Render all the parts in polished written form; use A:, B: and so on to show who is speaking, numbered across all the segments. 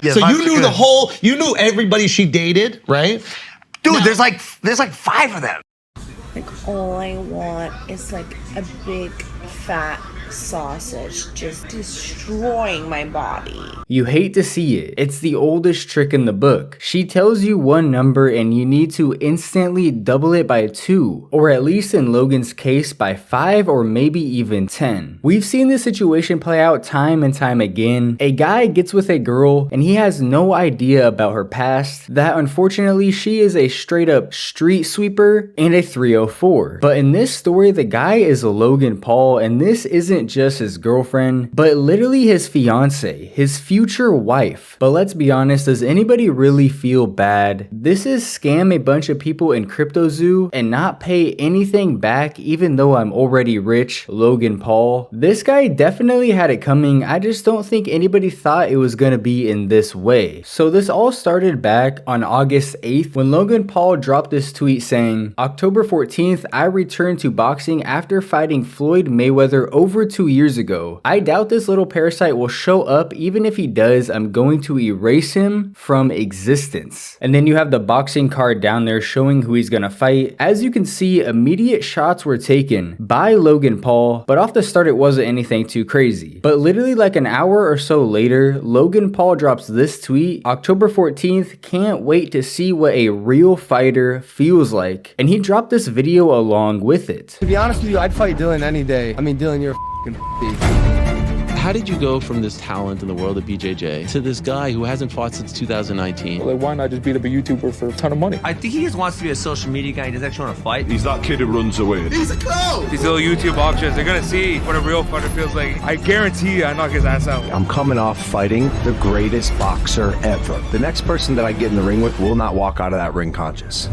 A: Yeah,
B: so you
A: vibes are
B: knew
A: good.
B: you knew everybody she dated, right?
A: Dude,
B: Now-
A: there's like 5 of them.
C: Like, all I want is like a big fat sausage just destroying my body.
D: You hate to see it. It's the oldest trick in the book. She tells you one number and you need to instantly double it by 2, or at least in Logan's case by 5 or maybe even 10. We've seen this situation play out time and time again. A guy gets with a girl and he has no idea about her past, that unfortunately she is a straight up street sweeper and a 304. But in this story, the guy is Logan Paul, and this isn't just his girlfriend, but literally his fiance, his future wife. But let's be honest, does anybody really feel bad? This is scam a bunch of people in CryptoZoo and not pay anything back even though I'm already rich, Logan Paul. This guy definitely had it coming. I just don't think anybody thought it was gonna be in this way. So this all started back on August 8th when Logan Paul dropped this tweet saying, October 14th, I returned to boxing after fighting Floyd Mayweather over 2 years ago. I doubt this little parasite will show up. Even if he does, I'm going to erase him from existence. And then you have the boxing card down there showing who he's gonna fight. As you can see, immediate shots were taken by Logan Paul, but off the start it wasn't anything too crazy. But literally like an hour or so later, Logan Paul drops this tweet, October 14th, can't wait to see what a real fighter feels like. And he dropped this video along with it.
E: To be honest with you, I'd fight Dylan any day. I mean, Dylan, you're a
F: How did you go from this talent in the world of BJJ to this guy who hasn't fought since 2019?
G: Like, why not just beat up a YouTuber for a ton of money?
H: I think he just wants to be a social media guy. He doesn't actually want to fight.
I: He's that kid who runs away.
B: He's a clown!
G: These little YouTube options, they're gonna see what a real fighter feels like. I guarantee you I knock his ass out.
J: I'm coming off fighting the greatest boxer ever. The next person that I get in the ring with will not walk out of that ring conscious.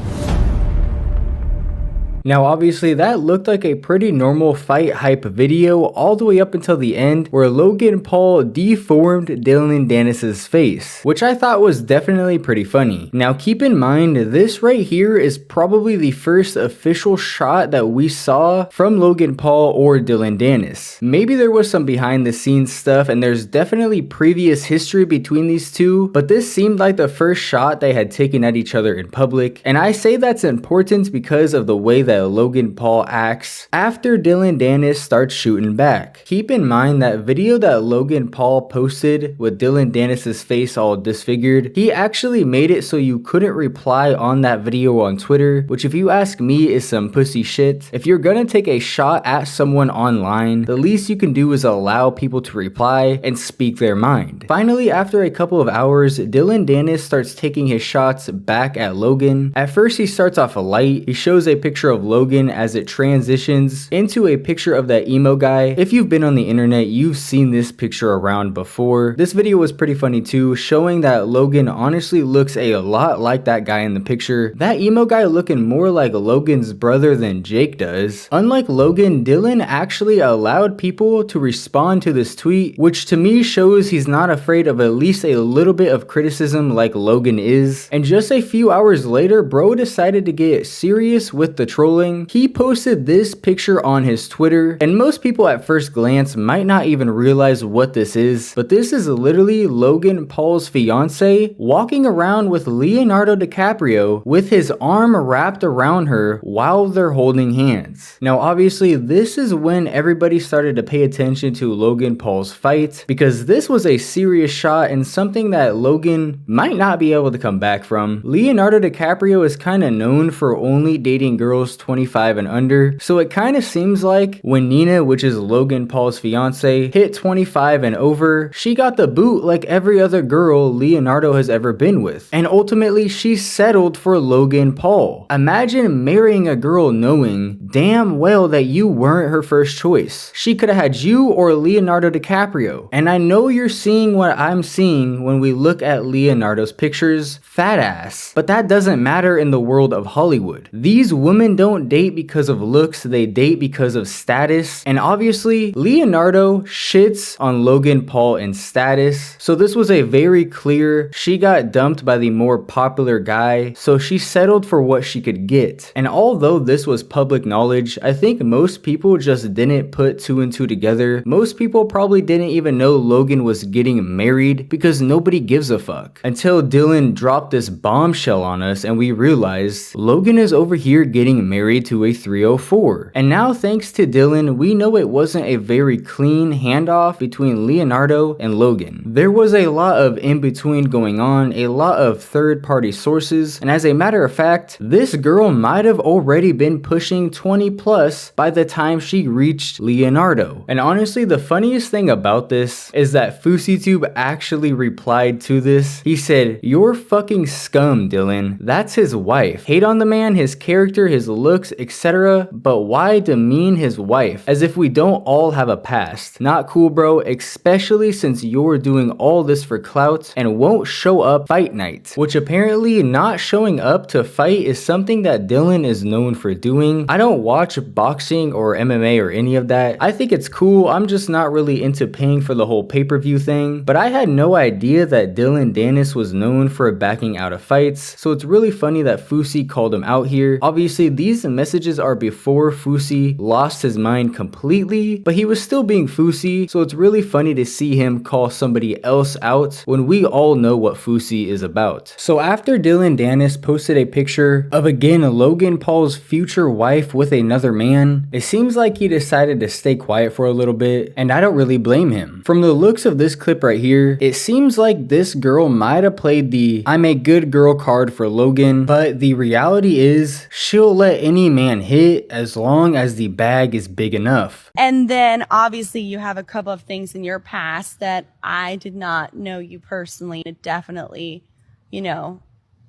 D: Now obviously that looked like a pretty normal fight hype video all the way up until the end where Logan Paul deformed Dylan Dennis's face, which I thought was definitely pretty funny. Now keep in mind, this right here is probably the first official shot that we saw from Logan Paul or Dylan Dennis. Maybe there was some behind the scenes stuff and there's definitely previous history between these two, but this seemed like the first shot they had taken at each other in public. And I say that's important because of the way that Logan Paul acts after Dylan Dennis starts shooting back. Keep in mind that video that Logan Paul posted with Dylan Dennis's face all disfigured, he actually made it so you couldn't reply on that video on Twitter, which if you ask me is some pussy shit. If you're gonna take a shot at someone online, the least you can do is allow people to reply and speak their mind. Finally, after a couple of hours, Dylan Dennis starts taking his shots back at Logan. At first he starts off light. He shows a picture of Logan as it transitions into a picture of that emo guy. If you've been on the internet, you've seen this picture around before. This video was pretty funny too, showing that Logan honestly looks a lot like that guy in the picture. That emo guy looking more like Logan's brother than Jake does. Unlike Logan, Dylan actually allowed people to respond to this tweet, which to me shows he's not afraid of at least a little bit of criticism like Logan is. And just a few hours later, bro decided to get serious with the trolling. He posted this picture on his Twitter, and most people at first glance might not even realize what this is, but this is literally Logan Paul's fiance walking around with Leonardo DiCaprio with his arm wrapped around her while they're holding hands. Now obviously this is when everybody started to pay attention to Logan Paul's fight, because this was a serious shot and something that Logan might not be able to come back from. Leonardo DiCaprio is kind of known for only dating girls 25 and under, so it kind of seems like when Nina, which is Logan Paul's fiance, hit 25 and over, she got the boot like every other girl Leonardo has ever been with, and ultimately she settled for Logan Paul. Imagine marrying a girl knowing damn well that you weren't her first choice. She could have had you or Leonardo DiCaprio. And I know you're seeing what I'm seeing when we look at Leonardo's pictures, fat ass, but that doesn't matter in the world of Hollywood. These women don't don't date because of looks, they date because of status. And obviously, Leonardo shits on Logan Paul in status. So this was a very clear, she got dumped by the more popular guy, so she settled for what she could get. And although this was public knowledge, I think most people just didn't put two and two together. Most people probably didn't even know Logan was getting married because nobody gives a fuck. Until Dylan dropped this bombshell on us and we realized Logan is over here getting married to a 304. And now thanks to Dylan, we know it wasn't a very clean handoff between Leonardo and Logan. There was a lot of in-between going on, a lot of third-party sources, and as a matter of fact, this girl might have already been pushing 20 plus by the time she reached Leonardo. And honestly, the funniest thing about this is that FouseyTube actually replied to this. He said, "You're fucking scum, Dylan. That's his wife. Hate on the man, his character, his looks, etc. But why demean his wife? As if we don't all have a past. Not cool, bro, especially since you're doing all this for clout and won't show up fight night." Which apparently not showing up to fight is something that Dylan is known for doing. I don't watch boxing or MMA or any of that. I think it's cool. I'm just not really into paying for the whole pay-per-view thing. But I had no idea that Dylan Dennis was known for backing out of fights. So it's really funny that Fousey called him out here. Obviously, these messages are before Fousey lost his mind completely, but he was still being Fousey. So it's really funny to see him call somebody else out when we all know what Fousey is about. So after Dylan Dennis posted a picture of again Logan Paul's future wife with another man, it seems like he decided to stay quiet for a little bit, and I don't really blame him. From the looks of this clip right here, it seems like this girl might have played the "I'm a good girl" card for Logan, but the reality is she'll let any man hit as long as the bag is big enough.
C: And then obviously you have a couple of things in your past that I did not know you personally. It definitely, you know,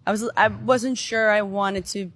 C: I wasn't sure I wanted to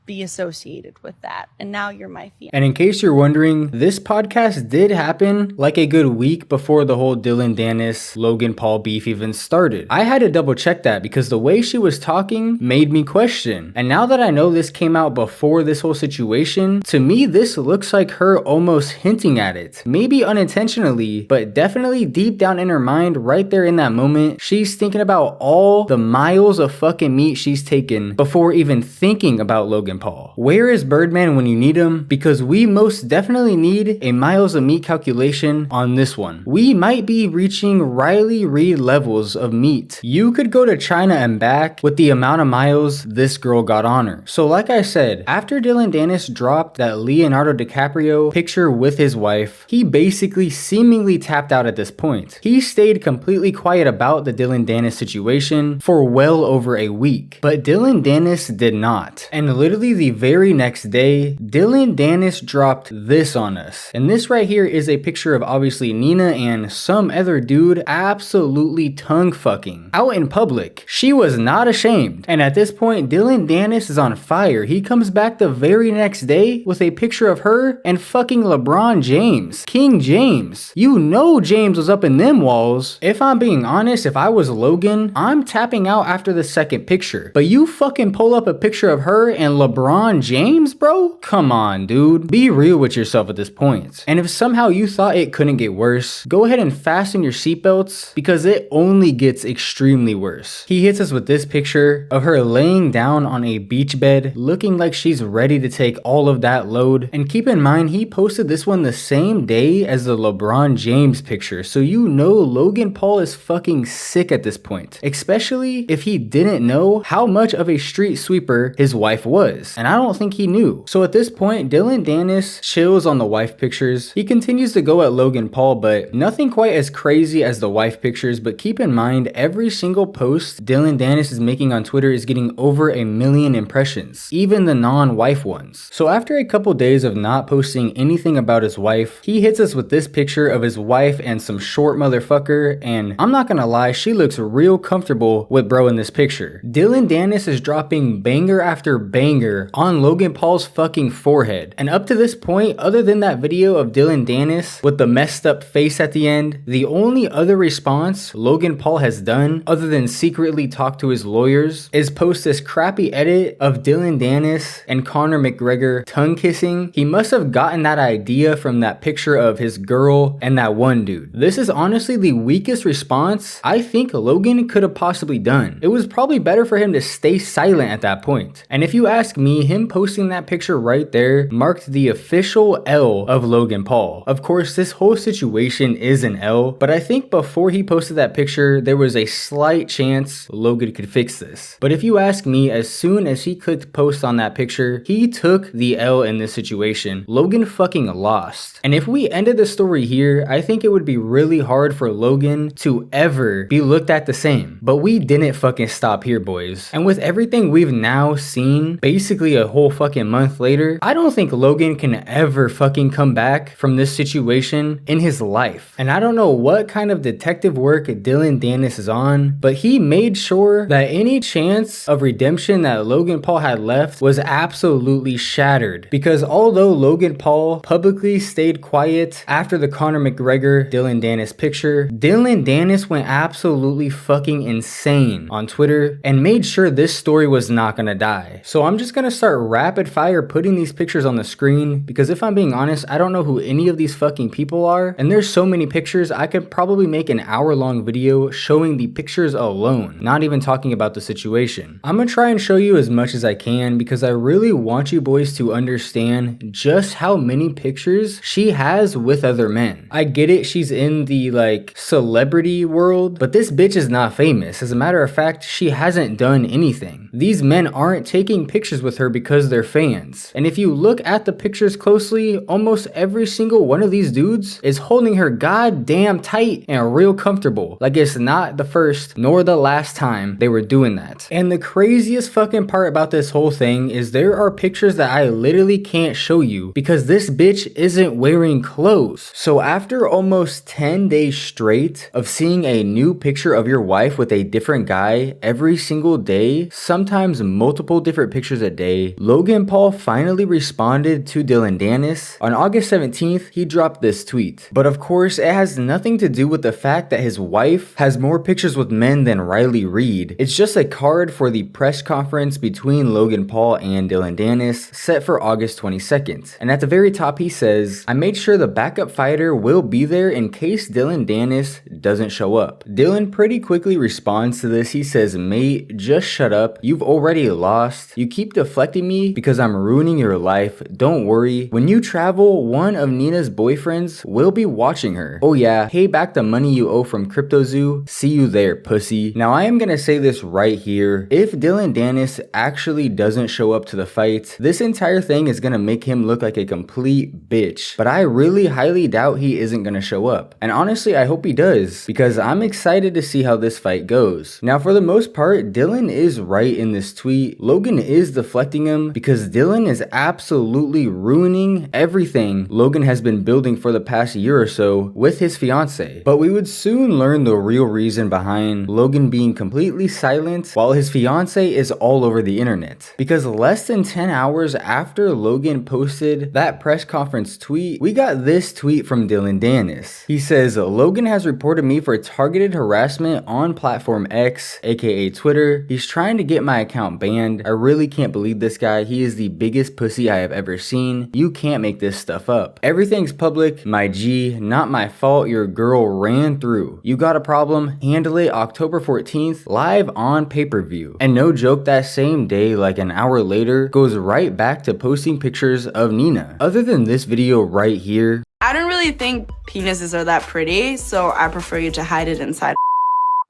C: be associated with that, and now you're my fiance.
D: And in case you're wondering, this podcast did happen like a good week before the whole Dylan Dennis Logan Paul beef even started. I had to double check that because the way she was talking made me question. And now that I know this came out before this whole situation, to me this looks like her almost hinting at it. Maybe unintentionally, but definitely deep down in her mind, right there in that moment, she's thinking about all the miles of fucking meat she's taken before even thinking about Logan Paul. Where is Birdman when you need him? Because we most definitely need a miles of meat calculation on this one. We might be reaching Riley Reid levels of meat. You could go to China and back with the amount of miles this girl got on her. So like I said, after Dylan Dennis dropped that Leonardo DiCaprio picture with his wife, he basically seemingly tapped out at this point. He stayed completely quiet about the Dylan Dennis situation for well over a week, but Dylan Dennis did not. And literally the very next day, Dylan Dennis dropped this on us. And this right here is a picture of obviously Nina and some other dude absolutely tongue fucking out in public. She was not ashamed. And at this point, Dylan Dennis is on fire. He comes back the very next day with a picture of her and fucking LeBron James. King James. You know James was up in them walls. If I'm being honest, if I was Logan, I'm tapping out after the second picture. But you fucking pull up a picture of her and LeBron James, bro? Come on, dude. Be real with yourself at this point. And if somehow you thought it couldn't get worse, go ahead and fasten your seatbelts because it only gets extremely worse. He hits us with this picture of her laying down on a beach bed, looking like she's ready to take all of that load. And keep in mind, he posted this one the same day as the LeBron James picture, so you know Logan Paul is fucking sick at this point, especially if he didn't know how much of a street sweeper his wife was. And I don't think he knew. So at this point, Dylan Dennis chills on the wife pictures. He continues to go at Logan Paul, but nothing quite as crazy as the wife pictures. But keep in mind, every single post Dylan Dennis is making on Twitter is getting over 1 million impressions, even the non-wife ones. So after a couple days of not posting anything about his wife, he hits us with this picture of his wife and some short motherfucker, and I'm not gonna lie, she looks real comfortable with bro in this picture. Dylan Dennis is dropping banger after banger fire on Logan Paul's fucking forehead. And up to this point, other than that video of Dylan Dennis with the messed up face at the end, the only other response Logan Paul has done, other than secretly talk to his lawyers, is post this crappy edit of Dylan Dennis and Conor McGregor tongue kissing. He must have gotten that idea from that picture of his girl and that one dude. This is honestly the weakest response I think Logan could have possibly done. It was probably better for him to stay silent at that point. And if you ask me, him posting that picture right there marked the official L of Logan Paul. Of course, this whole situation is an L, but I think before he posted that picture, there was a slight chance Logan could fix this. But if you ask me, as soon as he clicked post on that picture, he took the L in this situation. Logan fucking lost. And if we ended the story here, I think it would be really hard for Logan to ever be looked at the same. But we didn't fucking stop here, boys. And with everything we've now seen, basically a whole fucking month later, I don't think Logan can ever fucking come back from this situation in his life. And I don't know what kind of detective work Dylan Dennis is on, but he made sure that any chance of redemption that Logan Paul had left was absolutely shattered. Because although Logan Paul publicly stayed quiet after the Conor McGregor Dylan Dennis picture, Dylan Dennis went absolutely fucking insane on Twitter and made sure this story was not gonna die. So I'm just gonna start rapid fire putting these pictures on the screen, because if I'm being honest, I don't know who any of these fucking people are, and there's so many pictures I could probably make an hour-long video showing the pictures alone, not even talking about the situation. I'm gonna try and show you as much as I can because I really want you boys to understand just how many pictures she has with other men. I get it, she's in the like celebrity world, but this bitch is not famous. As a matter of fact, she hasn't done anything. These men aren't taking pictures with her because they're fans. And if you look at the pictures closely, almost every single one of these dudes is holding her goddamn tight and real comfortable. Like it's not the first nor the last time they were doing that. And the craziest fucking part about this whole thing is there are pictures that I literally can't show you because this bitch isn't wearing clothes. So after almost 10 days straight of seeing a new picture of your wife with a different guy every single day, sometimes multiple different pictures a day, Logan Paul finally responded to Dylan Dennis. On August 17th, he dropped this tweet. But of course, it has nothing to do with the fact that his wife has more pictures with men than Riley Reid. It's just a card for the press conference between Logan Paul and Dylan Dennis set for August 22nd. And at the very top, he says, "I made sure the backup fighter will be there in case Dylan Dennis doesn't show up." Dylan pretty quickly responds to this. He says, "Mate, just shut up. You've already lost. You keep deflecting me because I'm ruining your life. Don't worry. When you travel, one of Nina's boyfriends will be watching her. Oh yeah, pay back the money you owe from CryptoZoo. See you there, pussy." Now I am gonna say this right here. If Dylan Dennis actually doesn't show up to the fight, this entire thing is gonna make him look like a complete bitch. But I really highly doubt he isn't gonna show up. And honestly, I hope he does, because I'm excited to see how this fight goes. Now for the most part, Dylan is right in this tweet. Logan is deflecting him because Dylan is absolutely ruining everything Logan has been building for the past year or so with his fiance. But we would soon learn the real reason behind Logan being completely silent while his fiance is all over the internet. Because less than 10 hours after Logan posted that press conference tweet, we got this tweet from Dylan Dennis. He says, "Logan has reported me for targeted harassment on platform X, aka Twitter. He's trying to get my account banned. I really can't believe this guy. He is the biggest pussy I have ever seen. You can't make this stuff up. Everything's public. My G, not my fault your girl ran through. You got a problem? Handle it October 14th, live on pay-per-view." And no joke, that same day, like an hour later, goes right back to posting pictures of Nina. Other than this video right here,
I: I don't really think penises are that pretty, so I prefer you to hide it inside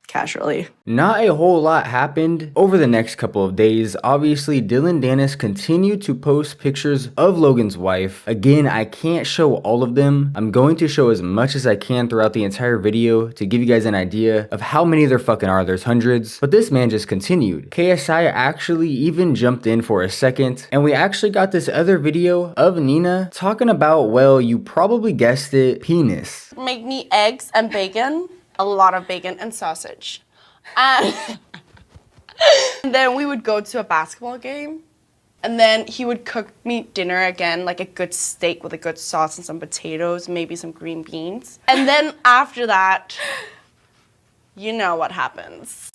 I: casually.
D: not a whole lot happened over the next couple of days. Obviously, Dylan Dennis continued to post pictures of Logan's wife. Again, I can't show all of them. I'm going to show as much as I can throughout the entire video to give you guys an idea of how many there fucking are. There's hundreds, but this man just continued. KSI actually even jumped in for a second, and we actually got this other video of Nina talking about, well, you probably guessed it, penis.
I: Make me eggs and bacon. A lot of bacon and sausage. And then we would go to a basketball game And then he would cook me dinner again, like a good steak with a good sauce and some potatoes, maybe some green beans. And then after that, you know what happens.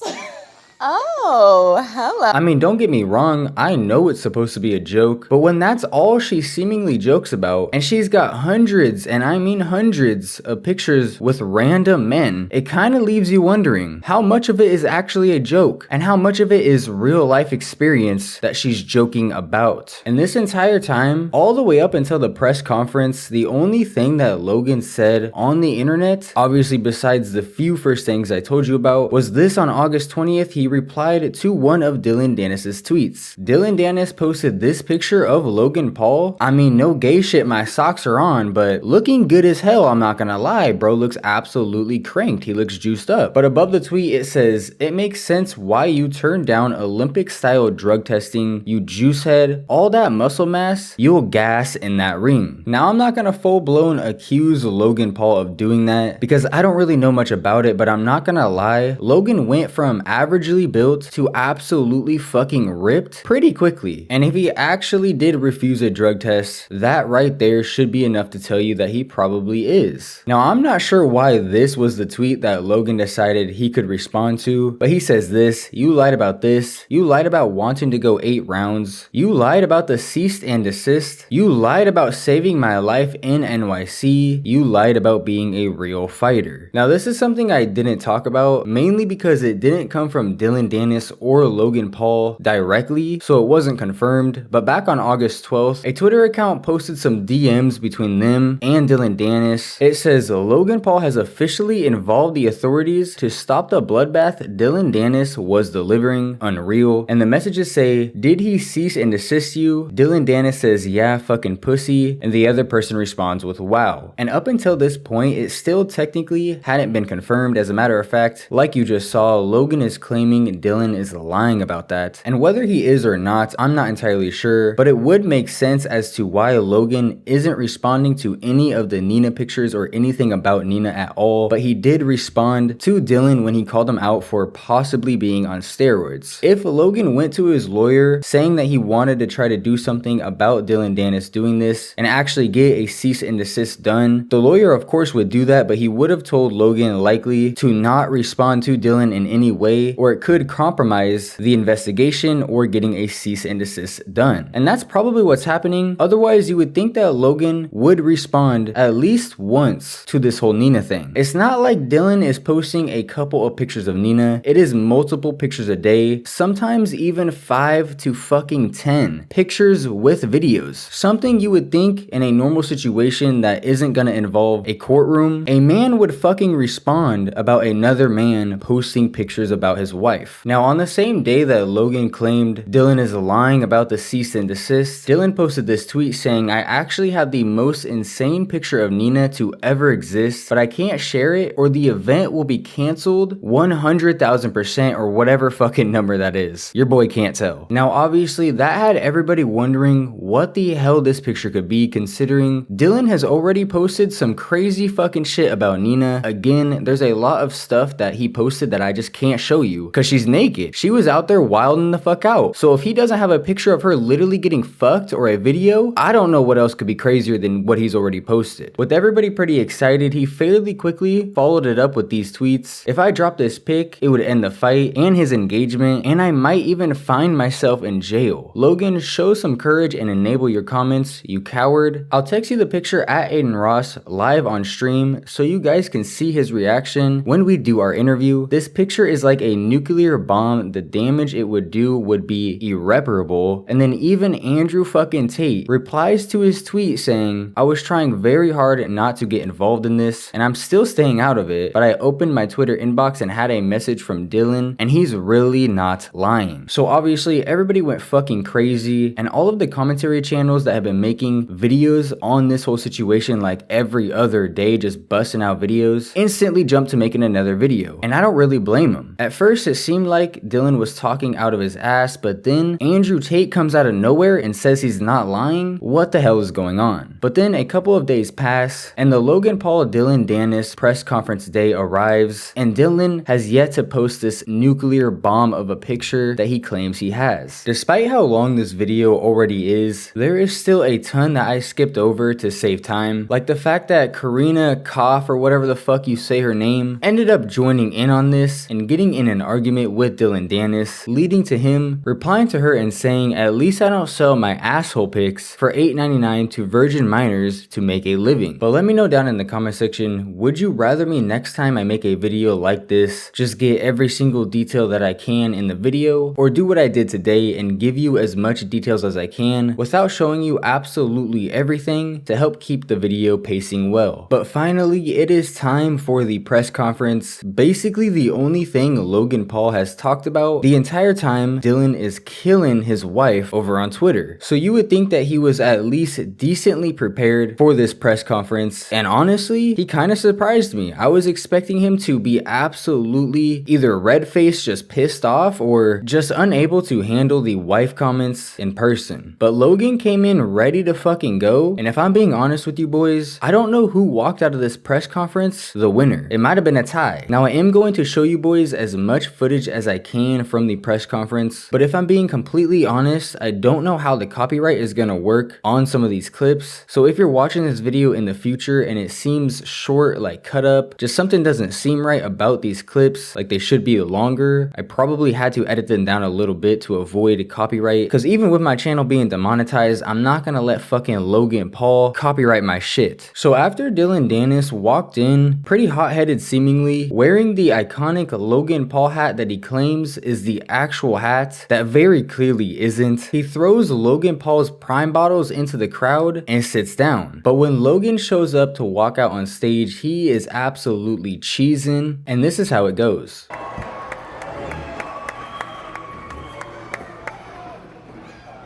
C: Oh, hello.
D: I mean, don't get me wrong, I know it's supposed to be a joke, but when that's all she seemingly jokes about, and she's got hundreds, and I mean hundreds, of pictures with random men, it kind of leaves you wondering how much of it is actually a joke, and how much of it is real life experience that she's joking about. And this entire time, all the way up until the press conference, the only thing that Logan said on the internet, obviously besides the few first things I told you about, was this: on August 20th, he replied to one of Dylan Dennis's tweets. Dylan Dennis posted this picture of Logan Paul. I mean, no gay shit, my socks are on, but looking good as hell, I'm not gonna lie. Bro looks absolutely cranked. He looks juiced up. But above the tweet, it says, "It makes sense why you turned down Olympic style drug testing, you juice head. All that muscle mass, you'll gas in that ring." Now, I'm not gonna full blown accuse Logan Paul of doing that because I don't really know much about it, but I'm not gonna lie. Logan went from averagely built to absolutely fucking ripped pretty quickly. And if he actually did refuse a drug test, that right there should be enough to tell you that he probably is. Now, I'm not sure why this was the tweet that Logan decided he could respond to, but he says this: "You lied about this. You lied about wanting to go 8 rounds. You lied about the cease and desist. You lied about saving my life in NYC. You lied about being a real fighter." Now, this is something I didn't talk about, mainly because it didn't come from Dylan Dennis or Logan Paul directly, so it wasn't confirmed. But back on August 12th, a Twitter account posted some DMs between them and Dylan Dennis. It says, "Logan Paul has officially involved the authorities to stop the bloodbath Dylan Dennis was delivering. Unreal." And the messages say, "Did he cease and desist you?" Dylan Dennis says, "Yeah, fucking pussy." And the other person responds with, "Wow." And up until this point, it still technically hadn't been confirmed. As a matter of fact, like you just saw, Logan is claiming Dylan is lying about that. And whether he is or not, I'm not entirely sure, but it would make sense as to why Logan isn't responding to any of the Nina pictures or anything about Nina at all, but he did respond to Dylan when he called him out for possibly being on steroids. If Logan went to his lawyer saying that he wanted to try to do something about Dylan Dennis doing this and actually get a cease and desist done, the lawyer of course would do that, but he would have told Logan likely to not respond to Dylan in any way, or it could compromise the investigation or getting a cease and desist done. And that's probably what's happening. Otherwise, you would think that Logan would respond at least once to this whole Nina thing. It's not like Dylan is posting a couple of pictures of Nina. It is multiple pictures a day, sometimes even 5 to fucking 10 pictures with videos. Something you would think in a normal situation that isn't gonna involve a courtroom, a man would fucking respond about another man posting pictures about his wife. Now, on the same day that Logan claimed Dylan is lying about the cease and desist, Dylan posted this tweet saying, "I actually have the most insane picture of Nina to ever exist, but I can't share it or the event will be canceled 100,000% or whatever fucking number that is." Your boy can't tell. Now, obviously, that had everybody wondering what the hell this picture could be, considering Dylan has already posted some crazy fucking shit about Nina. Again, there's a lot of stuff that he posted that I just can't show you because she's naked. She was out there wilding the fuck out. So if he doesn't have a picture of her literally getting fucked or a video, I don't know what else could be crazier than what he's already posted. With everybody pretty excited, he fairly quickly followed it up with these tweets: "If I drop this pic, it would end the fight and his engagement, and I might even find myself in jail. Logan, show some courage and enable your comments, you coward. I'll text you the picture at Aiden Ross live on stream so you guys can see his reaction when we do our interview. This picture is like a nuclear bomb. The damage it would do would be irreparable." And then even Andrew fucking Tate replies to his tweet saying, "I was trying very hard not to get involved in this, and I'm still staying out of it, but I opened my Twitter inbox and had a message from Dylan, and he's really not lying." So obviously everybody went fucking crazy, and all of the commentary channels that have been making videos on this whole situation like every other day, just busting out videos, instantly jumped to making another video. And I don't really blame them. At first it seemed like Dylan was talking out of his ass, but then Andrew Tate comes out of nowhere and says he's not lying. What the hell is going on? But then a couple of days pass and the Logan Paul Dylan Dennis press conference day arrives, and Dylan has yet to post this nuclear bomb of a picture that he claims he has. Despite how long this video already is, there is still a ton that I skipped over to save time, like the fact that Karina Koff, or whatever the fuck you say her name, ended up joining in on this and getting in an argument with Dylan Dennis, leading to him replying to her and saying, "At least I don't sell my asshole pics for $8.99 to virgin minors to make a living." But let me know down in the comment section, would you rather me next time I make a video like this just get every single detail that I can in the video, or do what I did today and give you as much details as I can without showing you absolutely everything to help keep the video pacing well? But finally, it is time for the press conference. Basically the only thing Logan Paul has talked about the entire time Dylan is killing his wife over on Twitter. So you would think that he was at least decently prepared for this press conference, and honestly, he kind of surprised me. I was expecting him to be absolutely either red-faced, just pissed off, or just unable to handle the wife comments in person. But Logan came in ready to fucking go, and if I'm being honest with you boys, I don't know who walked out of this press conference the winner. It might have been a tie. Now I am going to show you boys as much footage as I can from the press conference, but if I'm being completely honest, I don't know how the copyright is gonna work on some of these clips. So if you're watching this video in the future and it seems short, like cut up, just something doesn't seem right about these clips, like they should be longer, I probably had to edit them down a little bit to avoid copyright, because even with my channel being demonetized, I'm not gonna let fucking Logan Paul copyright my shit. So after Dylan Dennis walked in, pretty hot-headed seemingly, wearing the iconic Logan Paul hat that he claims is the actual hat that very clearly isn't, he throws Logan Paul's Prime bottles into the crowd and sits down. But when Logan shows up to walk out on stage, he is absolutely cheesing, and this is how it goes.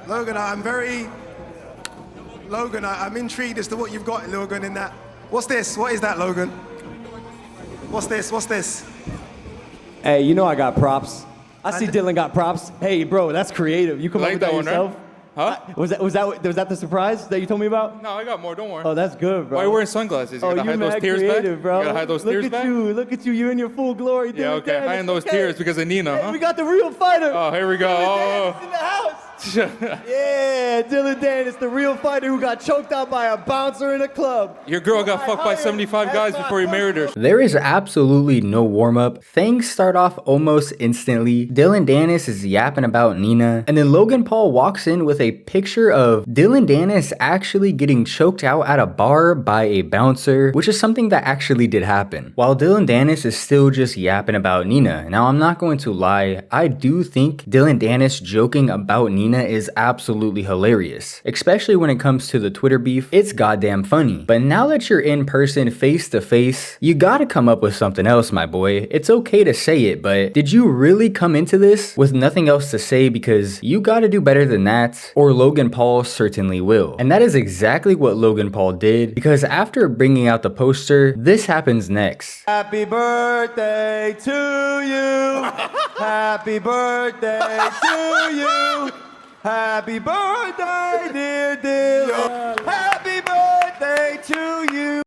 E: Logan, I'm intrigued as to what you've got, Logan, in that. What's this? What is that, Logan? What's this? What's this?
K: Hey, you know I got props. I see Dylan got props. Hey, bro, that's creative. You come up with that yourself?
G: Right? Huh?
K: Was that the surprise that you told me about?
G: No, I got more. Don't worry.
K: Oh, that's good, bro.
G: Why are you wearing sunglasses? You gotta hide those tears back?
K: Bro.
G: You gotta hide those tears back?
K: Look at you. You're in your full glory.
G: Yeah, okay. Hiding those tears because of Nina, huh?
K: We got the real fighter.
G: Oh, here we go.
K: Dylan Dennis in the house. Yeah, Dylan Dennis, the real fighter who got choked out by a bouncer in a club.
G: Your girl got fucked by 75 guys before you married her.
D: There is absolutely no warm-up. Things start off almost instantly. Dylan Dennis is yapping about Nina, and then Logan Paul walks in with a picture of Dylan Dennis actually getting choked out at a bar by a bouncer, which is something that actually did happen. While Dylan Dennis is still just yapping about Nina. Now, I'm not going to lie, I do think Dylan Dennis joking about Nina is absolutely hilarious, especially when it comes to the Twitter beef. It's goddamn funny. But now that you're in person, face to face, you gotta come up with something else, my boy. It's okay to say it, but did you really come into this with nothing else to say? Because you gotta do better than that, or Logan Paul certainly will. And that is exactly what Logan Paul did, because after bringing out the poster, this happens next.
K: Happy birthday to you. Happy birthday to you. Happy birthday, dear Dylan. Happy birthday to you.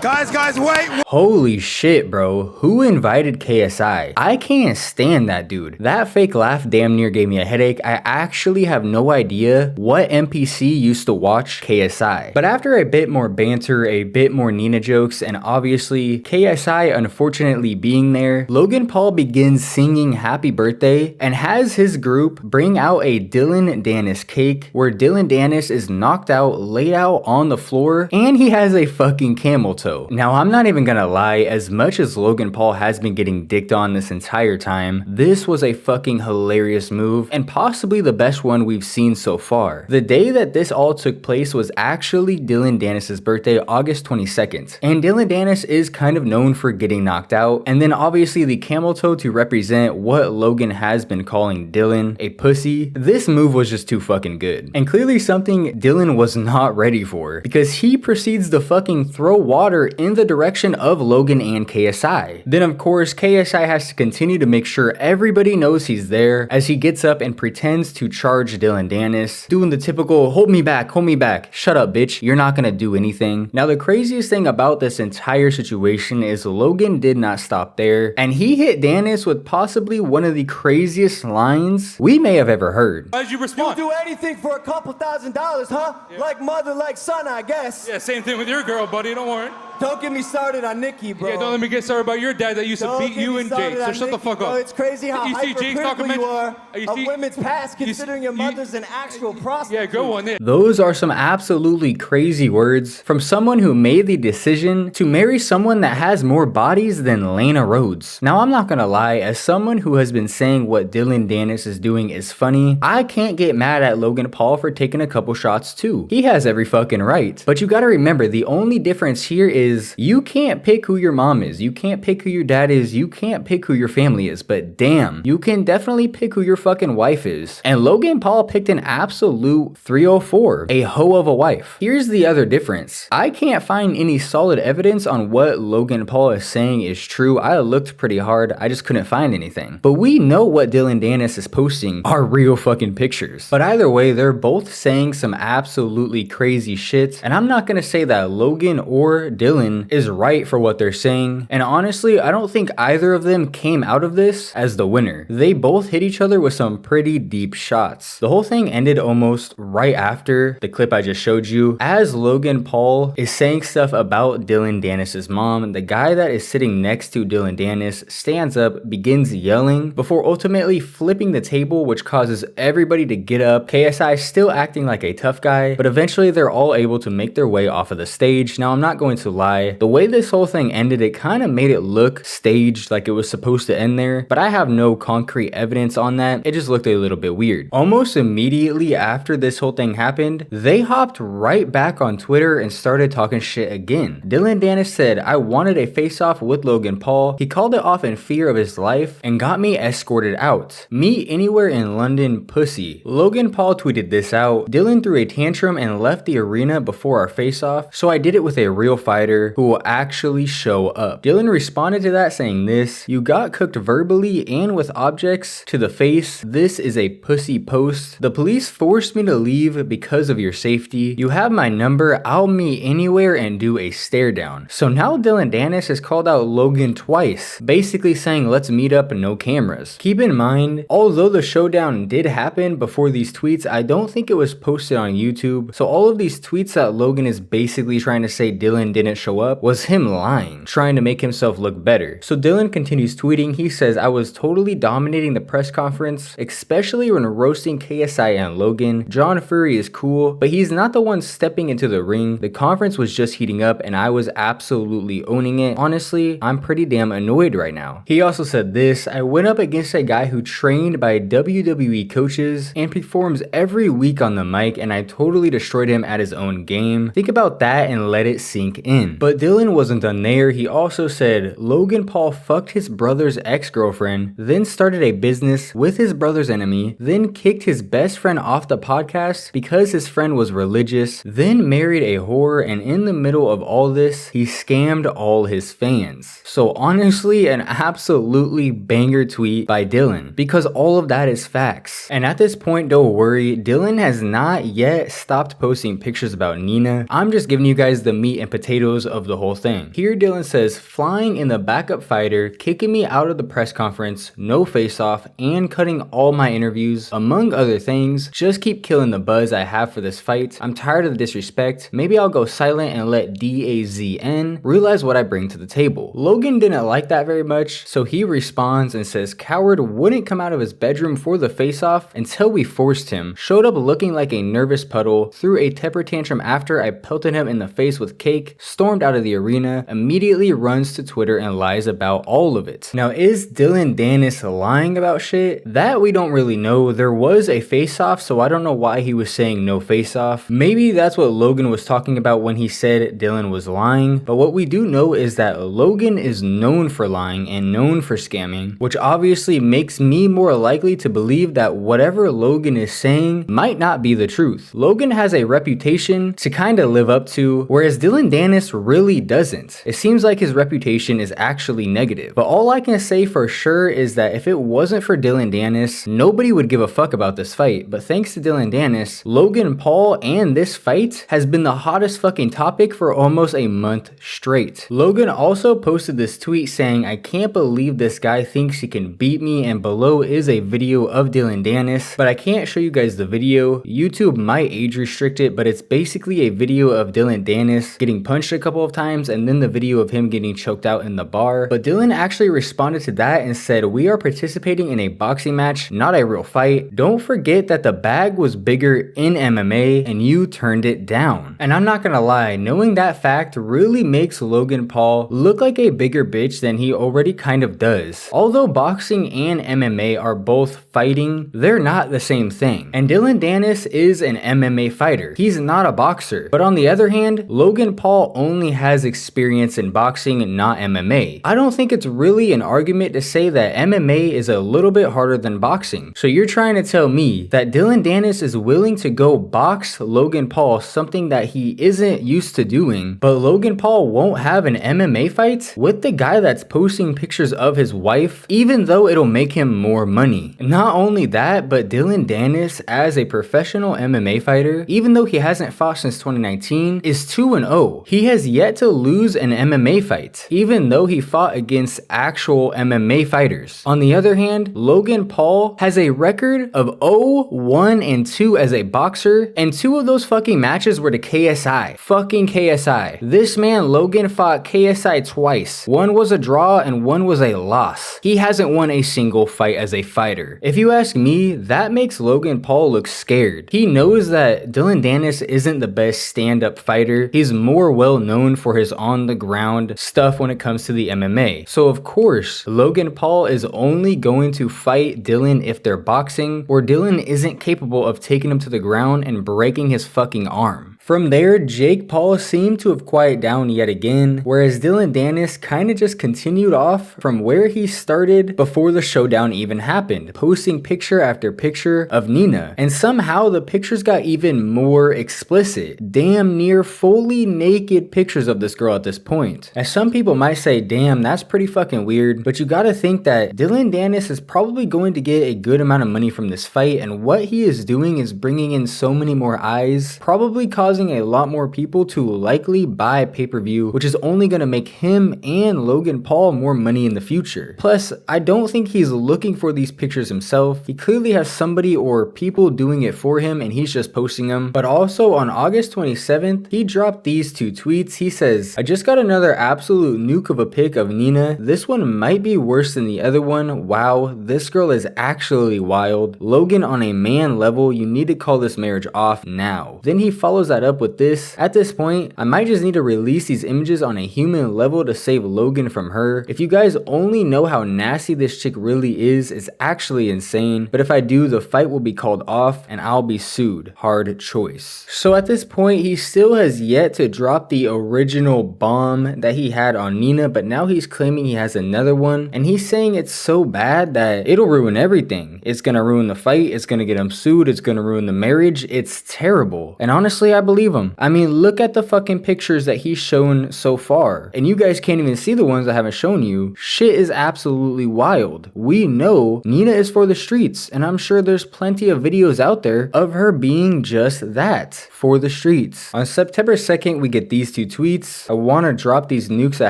E: Guys, wait.
D: Holy shit, bro. Who invited KSI? I can't stand that dude. That fake laugh damn near gave me a headache. I actually have no idea what NPC used to watch KSI. But after a bit more banter, a bit more Nina jokes, and obviously KSI unfortunately being there, Logan Paul begins singing happy birthday and has his group bring out a Dylan Dennis cake where Dylan Dennis is knocked out, laid out on the floor, and he has a fucking camel toe. Now, I'm not even gonna lie, as much as Logan Paul has been getting dicked on this entire time, this was a fucking hilarious move and possibly the best one we've seen so far. The day that this all took place was actually Dylan Dennis's birthday, August 22nd. And Dylan Dennis is kind of known for getting knocked out, and then obviously the camel toe to represent what Logan has been calling Dylan a pussy. This move was just too fucking good. And clearly something Dylan was not ready for, because he proceeds to fucking throw water over in the direction of Logan and KSI. Then of course KSI has to continue to make sure everybody knows he's there as he gets up and pretends to charge Dylan Dennis, doing the typical hold me back, shut up bitch, you're not gonna do anything. Now the craziest thing about this entire situation is Logan did not stop there, and he hit Dennis with possibly one of the craziest lines we may have ever heard.
G: How did you respond?
K: You'll do anything for a couple $1,000s, huh?
G: Yeah.
K: Like mother, like son, I guess.
G: Yeah, same thing with your girl, buddy. Don't worry.
K: Don't get me started on Nikki, bro.
G: Yeah, don't let me get started about your dad that used to beat you and Jake. So shut the fuck up.
K: It's crazy how
G: you see Jake's
K: hypercritical you are
G: you
K: of
G: see-
K: women's past, considering your mother's an actual prostitute.
G: Yeah, go on there.
D: Those are some absolutely crazy words from someone who made the decision to marry someone that has more bodies than Lana Rhodes. Now I'm not gonna lie, as someone who has been saying what Dylan Dennis is doing is funny, I can't get mad at Logan Paul for taking a couple shots too. He has every fucking right. But you gotta remember, the only difference here is you can't pick who your mom is, you can't pick who your dad is, you can't pick who your family is, but damn, you can definitely pick who your fucking wife is. And Logan Paul picked an absolute 304, a hoe of a wife. Here's the other difference. I can't find any solid evidence on what Logan Paul is saying is true. I looked pretty hard, I just couldn't find anything. But we know what Dylan Dennis is posting are real fucking pictures. But either way, they're both saying some absolutely crazy shit, and I'm not gonna say that Logan or Dylan is right for what they're saying, and honestly I don't think either of them came out of this as the winner. They both hit each other with some pretty deep shots. The whole thing ended almost right after the clip I just showed you, as Logan Paul is saying stuff about Dylan Dennis's mom. The guy that is sitting next to Dylan Dennis stands up, begins yelling before ultimately flipping the table, which causes everybody to get up. KSI still acting like a tough guy, but eventually they're all able to make their way off of the stage. Now I'm not going to lie, the way this whole thing ended, it kind of made it look staged, like it was supposed to end there, but I have no concrete evidence on that. It just looked a little bit weird. Almost immediately after this whole thing happened, they hopped right back on Twitter and started talking shit again. Dylan Dennis said, I wanted a face-off with Logan Paul. He called it off in fear of his life and got me escorted out. Meet anywhere in London, pussy. Logan Paul tweeted this out. Dylan threw a tantrum and left the arena before our face-off, so I did it with a real fighter who will actually show up. Dylan responded to that saying this, you got cooked verbally and with objects to the face. This is a pussy post. The police forced me to leave because of your safety. You have my number. I'll meet anywhere and do a stare down. So now Dylan Dennis has called out Logan twice, basically saying let's meet up and no cameras. Keep in mind, although the showdown did happen before these tweets, I don't think it was posted on YouTube. So all of these tweets that Logan is basically trying to say Dylan didn't show up was him lying, trying to make himself look better. So Dylan continues tweeting. He says, I was totally dominating the press conference, especially when roasting KSI and Logan. John Fury is cool, but he's not the one stepping into the ring. The conference was just heating up and I was absolutely owning it. Honestly, I'm pretty damn annoyed right now. He also said this, I went up against a guy who trained by WWE coaches and performs every week on the mic, and I totally destroyed him at his own game. Think about that and let it sink in. But Dylan wasn't done there. He also said Logan Paul fucked his brother's ex-girlfriend, then started a business with his brother's enemy, then kicked his best friend off the podcast because his friend was religious, then married a whore, and in the middle of all this, he scammed all his fans. So honestly, an absolutely banger tweet by Dylan, because all of that is facts. And at this point, don't worry, Dylan has not yet stopped posting pictures about Nina. I'm just giving you guys the meat and potatoes of the whole thing. Here Dylan says, flying in the backup fighter, kicking me out of the press conference, no face off, and cutting all my interviews, among other things. Just keep killing the buzz I have for this fight. I'm tired of the disrespect. Maybe I'll go silent and let DAZN realize what I bring to the table. Logan didn't like that very much, so he responds and says Coward wouldn't come out of his bedroom for the face off until we forced him, showed up looking like a nervous puddle, threw a temper tantrum after I pelted him in the face with cake, stormed out of the arena, immediately runs to Twitter and lies about all of it. Now, is Dylan Dennis lying about shit? That we don't really know. There was a face-off, so I don't know why he was saying no face-off. Maybe that's what Logan was talking about when he said Dylan was lying, but what we do know is that Logan is known for lying and known for scamming, which obviously makes me more likely to believe that whatever Logan is saying might not be the truth. Logan has a reputation to kind of live up to, whereas Dylan Dennis really doesn't. It seems like his reputation is actually negative. But all I can say for sure is that if it wasn't for Dillon Danis, nobody would give a fuck about this fight. But thanks to Dillon Danis, Logan Paul and this fight has been the hottest fucking topic for almost a month straight. Logan also posted this tweet saying, "I can't believe this guy thinks he can beat me," and below is a video of Dillon Danis, but I can't show you guys the video. YouTube might age restrict it, but it's basically a video of Dillon Danis getting punched a couple of times and then the video of him getting choked out in the bar. But Dillon actually responded to that and said, "We are participating in a boxing match, not a real fight. Don't forget that the bag was bigger in MMA and you turned it down." And I'm not gonna lie, knowing that fact really makes Logan Paul look like a bigger bitch than he already kind of does. Although boxing and MMA are both fighting, they're not the same thing. And Dillon Danis is an MMA fighter. He's not a boxer. But on the other hand, Logan Paul only has experience in boxing, not MMA. I don't think it's really an argument to say that MMA is a little bit harder than boxing. So you're trying to tell me that Dillon Danis is willing to go box Logan Paul, something that he isn't used to doing, but Logan Paul won't have an MMA fight with the guy that's posting pictures of his wife, even though it'll make him more money. Not only that, but Dillon Danis, as a professional MMA fighter, even though he hasn't fought since 2019, is 2-0. He has yet to lose an MMA fight, even though he fought against actual MMA fighters. On the other hand, Logan Paul has a record of 0-1-2 as a boxer, and 2 of those fucking matches were to KSI. Fucking KSI. This man, Logan, fought KSI twice. One was a draw and one was a loss. He hasn't won a single fight as a fighter. If you ask me, that makes Logan Paul look scared. He knows that Dillon Danis isn't the best stand-up fighter. He's more well known for his on-the-ground stuff when it comes to the MMA. So of course, Logan Paul is only going to fight Dillon if they're boxing, or Dillon isn't capable of taking him to the ground and breaking his fucking arm. From there, Jake Paul seemed to have quieted down yet again, whereas Dillon Danis kind of just continued off from where he started before the showdown even happened, posting picture after picture of Nina. And somehow the pictures got even more explicit, damn near fully naked pictures of this girl at this point. As some people might say, damn, that's pretty fucking weird, but you gotta think that Dillon Danis is probably going to get a good amount of money from this fight, and what he is doing is bringing in so many more eyes, probably causing a lot more people to likely buy pay-per-view, which is only going to make him and Logan Paul more money in the future. Plus, I don't think he's looking for these pictures himself. He clearly has somebody or people doing it for him and he's just posting them. But also on August 27th, he dropped these 2 tweets. He says, "I just got another absolute nuke of a pic of Nina. This one might be worse than the other one. Wow, this girl is actually wild. Logan, on a man level, you need to call this marriage off now." Then he follows that up with this: "At this point, I might just need to release these images on a human level to save Logan from her. If you guys only know how nasty this chick really is, it's actually insane. But if I do, the fight will be called off and I'll be sued. Hard choice." So at this point, he still has yet to drop the original bomb that he had on Nina, but now he's claiming he has another one, and he's saying it's so bad that it'll ruin everything. It's gonna ruin the fight, it's gonna get him sued, it's gonna ruin the marriage. It's terrible. And honestly, I believe him. I mean, look at the fucking pictures that he's shown so far. And you guys can't even see the ones I haven't shown you. Shit is absolutely wild. We know Nina is for the streets, and I'm sure there's plenty of videos out there of her being just that, for the streets. On September 2nd, we get these 2 tweets. "I want to drop these nukes I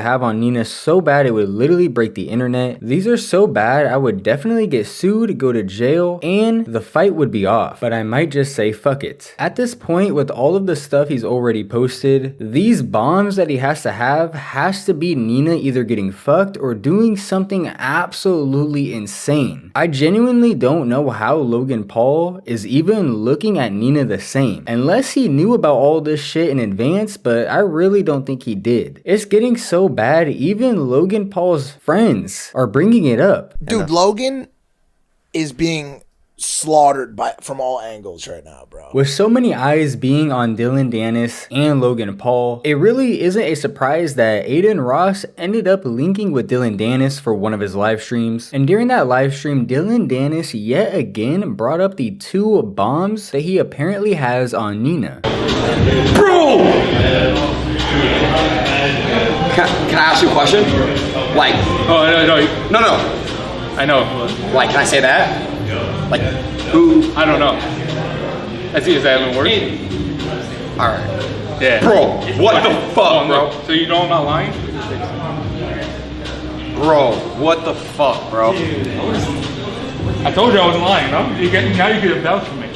D: have on Nina so bad it would literally break the internet. These are so bad I would definitely get sued, go to jail, and the fight would be off. But I might just say fuck it." At this point, with all of the stuff he's already posted, these bombs that he has to be Nina either getting fucked or doing something absolutely insane. I genuinely don't know how Logan Paul is even looking at Nina the same, unless he knew about all this shit in advance, but I really don't think he did. It's getting so bad, even Logan Paul's friends are bringing it up.
A: Dude, Logan is being slaughtered from all angles right now, bro.
D: With so many eyes being on Dillon Danis and Logan Paul, it really isn't a surprise that Aiden Ross ended up linking with Dillon Danis for one of his live streams. And during that live stream, Dillon Danis yet again brought up the 2 bombs that he apparently has on Nina.
G: Bro!
L: Can I ask you a question? Like,
G: no. I know.
L: Like, can I say that? Like, who?
G: I don't know. Is that even worse?
L: All right.
G: Yeah.
L: Bro, what the fuck, bro?
G: So you know I'm not lying?
L: Bro, what the fuck, bro?
G: I told you I wasn't lying. No? Now you get a vouch for me.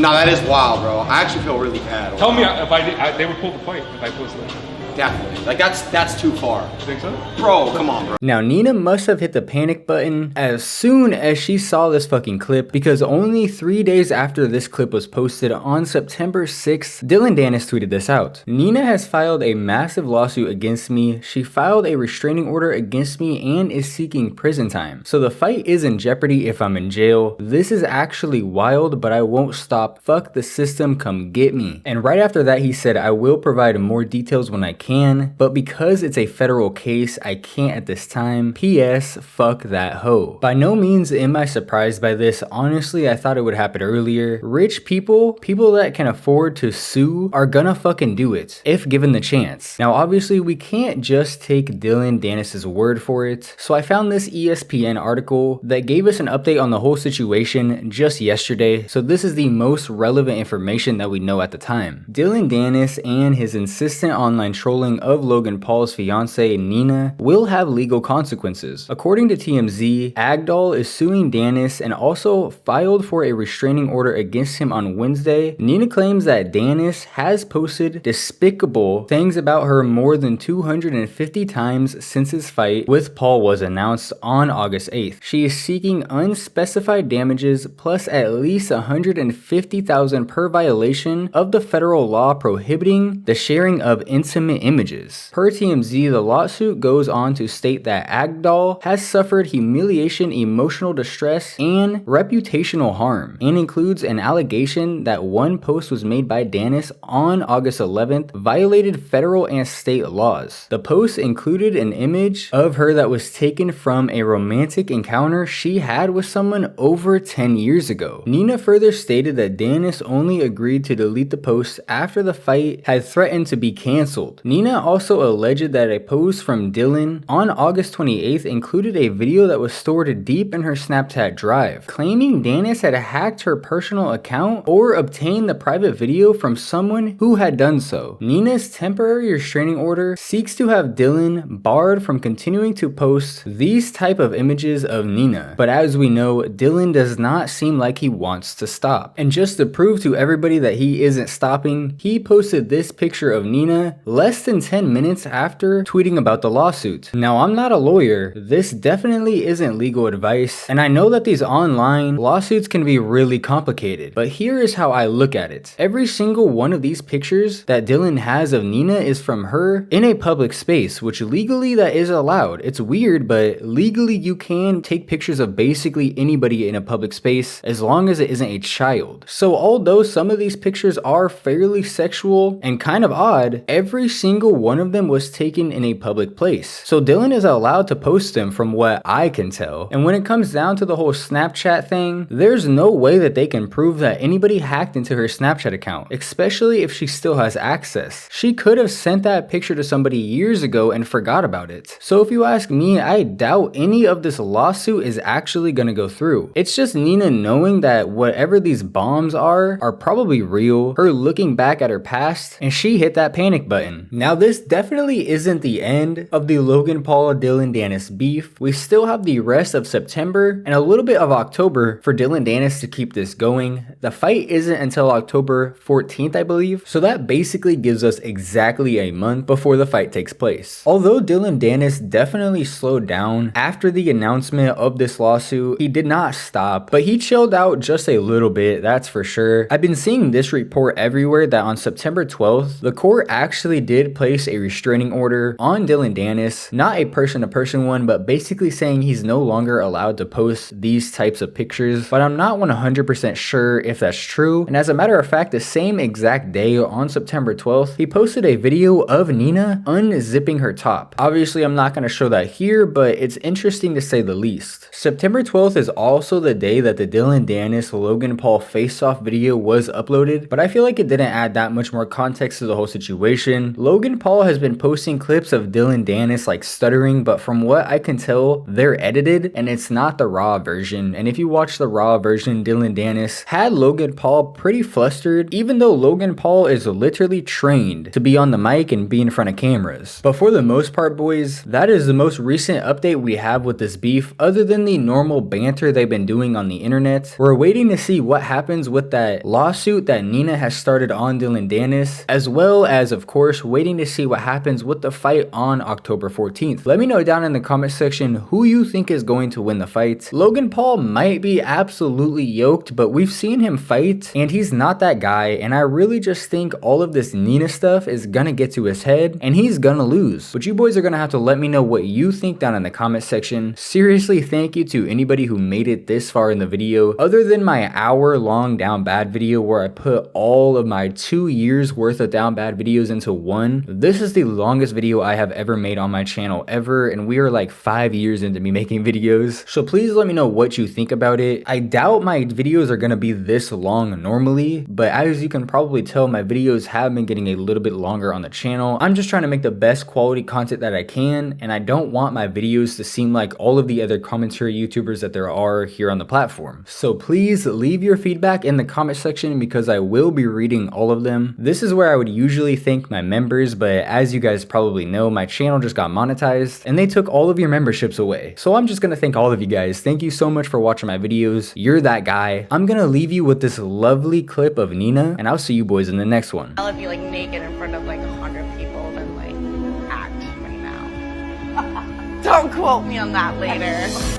L: No, that is wild, bro. I actually feel really bad.
G: Tell me if I did. They would pull the fight if I posted it.
L: Definitely. Like, that's too far.
G: Think so?
L: Bro, come on, bro.
D: Now, Nina must have hit the panic button as soon as she saw this fucking clip, because only 3 days after this clip was posted on September 6th, Dylan Dennis tweeted this out. Nina has filed a massive lawsuit against me. She filed a restraining order against me and is seeking prison time. So the fight is in jeopardy if I'm in jail. This is actually wild, but I won't stop. Fuck the system, come get me. And right after that, he said, I will provide more details when I can, but because it's a federal case, I can't at this time. P.S. Fuck that hoe. By no means am I surprised by this. Honestly, I thought it would happen earlier. Rich people that can afford to sue, are gonna fucking do it, if given the chance. Now, obviously, we can't just take Dylan Dennis's word for it, so I found this ESPN article that gave us an update on the whole situation just yesterday, so this is the most relevant information that we know at the time. Dylan Dennis and his insistent online trolling of Logan Paul's fiancée Nina will have legal consequences. According to TMZ, Agdal is suing Dennis and also filed for a restraining order against him on Wednesday. Nina claims that Dennis has posted despicable things about her more than 250 times since his fight with Paul was announced on August 8th. She is seeking unspecified damages plus at least $150,000 per violation of the federal law prohibiting the sharing of intimate images. Per TMZ, the lawsuit goes on to state that Agdal has suffered humiliation, emotional distress, and reputational harm, and includes an allegation that one post was made by Dennis on August 11th violated federal and state laws. The post included an image of her that was taken from a romantic encounter she had with someone over 10 years ago. Nina further stated that Dennis only agreed to delete the post after the fight had threatened to be cancelled. Nina also alleged that a post from Dylan on August 28th included a video that was stored deep in her Snapchat drive, claiming Dennis had hacked her personal account or obtained the private video from someone who had done so. Nina's temporary restraining order seeks to have Dylan barred from continuing to post these type of images of Nina, but as we know, Dylan does not seem like he wants to stop. And just to prove to everybody that he isn't stopping, he posted this picture of Nina less than 10 minutes after tweeting about the lawsuit. Now, I'm not a lawyer. This definitely isn't legal advice, and I know that these online lawsuits can be really complicated, but here is how I look at it. Every single one of these pictures that Dylan has of Nina is from her in a public space, which legally that is allowed. It's weird, but legally you can take pictures of basically anybody in a public space as long as it isn't a child. So although some of these pictures are fairly sexual and kind of odd, every single one of them was taken in a public place. So Dylan is allowed to post them from what I can tell. And when it comes down to the whole Snapchat thing, there's no way that they can prove that anybody hacked into her Snapchat account, especially if she still has access. She could have sent that picture to somebody years ago and forgot about it. So if you ask me, I doubt any of this lawsuit is actually gonna go through. It's just Nina knowing that whatever these bombs are probably real, her looking back at her past, and she hit that panic button. Now, this definitely isn't the end of the Logan Paul Dylan Dennis beef. We still have the rest of September and a little bit of October for Dylan Dennis to keep this going. The fight isn't until October 14th, I believe, so that basically gives us exactly a month before the fight takes place. Although Dylan Dennis definitely slowed down after the announcement of this lawsuit, he did not stop, but he chilled out just a little bit, that's for sure. I've been seeing this report everywhere that on September 12th, the court actually did place a restraining order on Dylan Dennis, not a person-to-person one, but basically saying he's no longer allowed to post these types of pictures, but I'm not 100% sure if that's true. And as a matter of fact, the same exact day on September 12th, he posted a video of Nina unzipping her top. Obviously, I'm not going to show that here, but it's interesting to say the least. September 12th is also the day that the Dylan Dennis Logan Paul face-off video was uploaded, but I feel like it didn't add that much more context to the whole situation. Logan Paul has been posting clips of Dylan Dennis like stuttering, but from what I can tell, they're edited and it's not the raw version. And if you watch the raw version, Dylan Dennis had Logan Paul pretty flustered, even though Logan Paul is literally trained to be on the mic and be in front of cameras. But for the most part, boys, that is the most recent update we have with this beef, other than the normal banter they've been doing on the internet. We're waiting to see what happens with that lawsuit that Nina has started on Dylan Dennis, as well as, of course, waiting to see what happens with the fight on October 14th. Let me know down in the comment section who you think is going to win the fight. Logan Paul might be absolutely yoked, but we've seen him fight and he's not that guy, and I really just think all of this Nina stuff is gonna get to his head and he's gonna lose. But you boys are gonna have to let me know what you think down in the comment section. Seriously, thank you to anybody who made it this far in the video. Other than my hour-long down bad video where I put all of my 2 years worth of down bad videos into one, this is the longest video I have ever made on my channel ever, and we are like 5 years into me making videos. So please let me know what you think about it. I doubt my videos are gonna be this long normally, but as you can probably tell, my videos have been getting a little bit longer on the channel. I'm just trying to make the best quality content that I can, and I don't want my videos to seem like all of the other commentary YouTubers that there are here on the platform. So please leave your feedback in the comment section because I will be reading all of them. This is where I would usually thank my members, but as you guys probably know, my channel just got monetized and they took all of your memberships away. So I'm just gonna thank all of you guys. Thank you so much for watching my videos. You're that guy. I'm gonna leave you with this lovely clip of Nina, and I'll see you boys in the next one.
I: I'll be like naked in front of like 100 people and like act right now. Don't quote me on that later.